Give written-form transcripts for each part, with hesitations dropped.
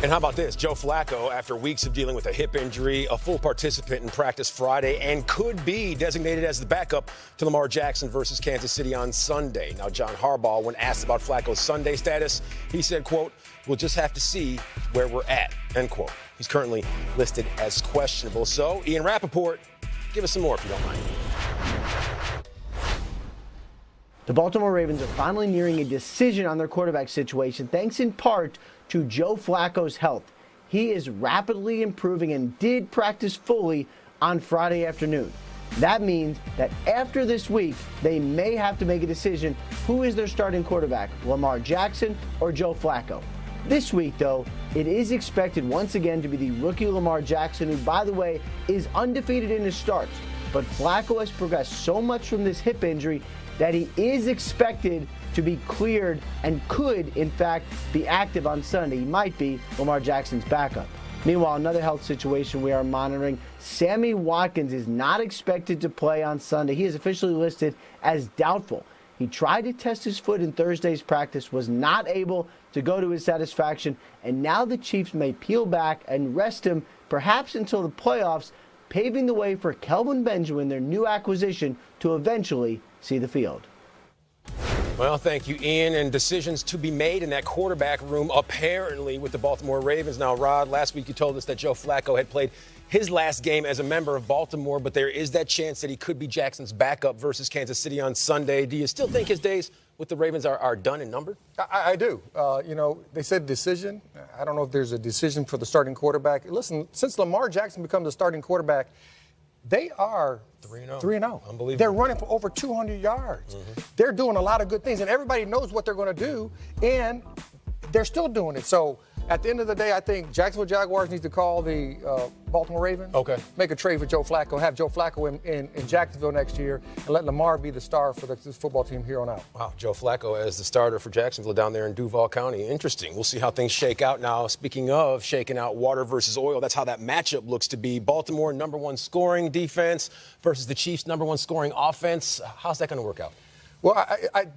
And how about this? Joe Flacco, after weeks of dealing with a hip injury, a full participant in practice Friday, and could be designated as the backup to Lamar Jackson versus Kansas City on Sunday. Now, John Harbaugh, when asked about Flacco's Sunday status, he said, quote, "We'll just have to see where we're at," end quote. He's currently listed as questionable. So, Ian Rappaport, give us some more if you don't mind. The Baltimore Ravens are finally nearing a decision on their quarterback situation, thanks in part to Joe Flacco's health. He is rapidly improving and did practice fully on Friday afternoon. That means that after this week, they may have to make a decision who is their starting quarterback, Lamar Jackson or Joe Flacco. This week, though, it is expected once again to be the rookie Lamar Jackson, who, by the way, is undefeated in his starts. But Flacco has progressed so much from this hip injury that he is expected to be cleared and could, in fact, be active on Sunday. He might be Lamar Jackson's backup. Meanwhile, another health situation we are monitoring, Sammy Watkins is not expected to play on Sunday. He is officially listed as doubtful. He tried to test his foot in Thursday's practice, was not able to go to his satisfaction, and now the Chiefs may peel back and rest him perhaps until the playoffs, paving the way for Kelvin Benjamin, their new acquisition, to eventually see the field. Well, thank you, Ian. And decisions to be made in that quarterback room, apparently, with the Baltimore Ravens. Now, Rod, last week you told us that Joe Flacco had played his last game as a member of Baltimore, but there is that chance that he could be Jackson's backup versus Kansas City on Sunday. Do you still think his days with the Ravens are done and numbered? I do. They said decision. I don't know if there's a decision for the starting quarterback. Listen, since Lamar Jackson becomes the starting quarterback, they are 3-0. Unbelievable. They're running for over 200 yards. They're doing a lot of good things, and everybody knows what they're going to do, and they're still doing it. So at the end of the day, I think Jacksonville Jaguars needs to call the Baltimore Ravens. Okay. Make a trade for Joe Flacco, have Joe Flacco in Jacksonville next year, and let Lamar be the star for this football team here on out. Wow, Joe Flacco as the starter for Jacksonville down there in Duval County. Interesting. We'll see how things shake out now. Speaking of shaking out water versus oil, that's how that matchup looks to be. Baltimore, number one scoring defense versus the Chiefs, number one scoring offense. How's that going to work out? Well,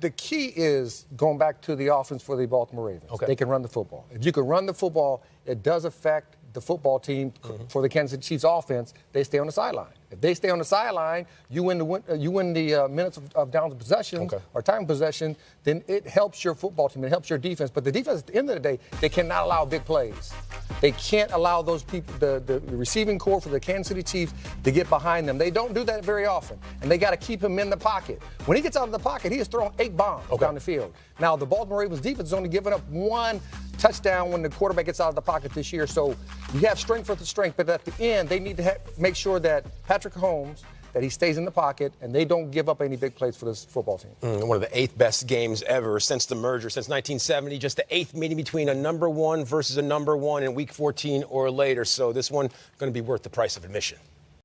the key is going back to the offense for the Baltimore Ravens. Okay. They can run the football. If you can run the football, it does affect the football team for the Kansas City Chiefs offense. They stay on the sideline. If they stay on the sideline, you win the minutes of downs of possession or time of possession, then it helps your football team. It helps your defense. But the defense, at the end of the day, they cannot allow big plays. They can't allow those people, the receiving core for the Kansas City Chiefs, to get behind them. They don't do that very often, and they got to keep him in the pocket. When he gets out of the pocket, he has thrown 8 bombs down the field. Now, the Baltimore Ravens defense has only given up 1 touchdown when the quarterback gets out of the pocket this year. So you have strength for the strength, but at the end, they need to make sure that Patrick Mahomes, that he stays in the pocket, and they don't give up any big plays for this football team. One of the 8th best games ever since the merger, since 1970. Just the 8th meeting between a number one versus a number one in Week 14 or later. So this one going to be worth the price of admission.